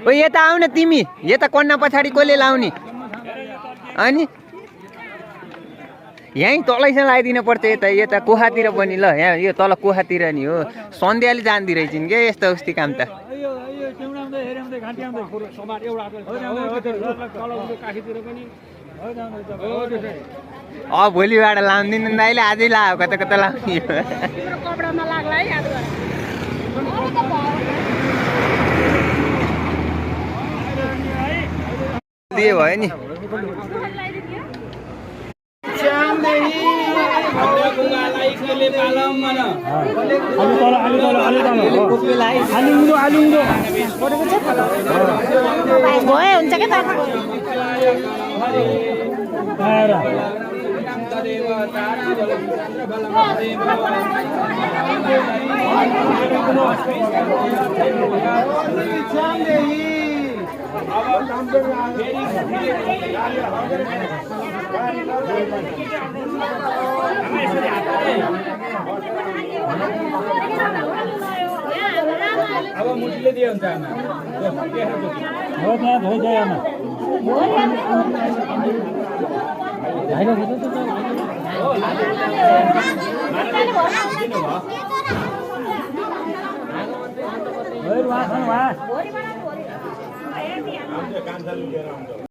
ओ यता आउ न तिमी यता कन्ना पछाडि कसले लाउने अनि यहीँ तलैसँग लगाइदिनु पर्छ यता यता कोखातिर पनि ल यहाँ यो तल कोखातिर नि हो सन्ध्याले जान्दी रहेछन् क्या यस्तो उस्ती काम त भोलिबाट लाउँदिन दाइले आजै लायो कता कता लाउने त्यो भयो नि हुन्छ क्या अब मुठीले दिए हुन्छ आमा हो जाए आमा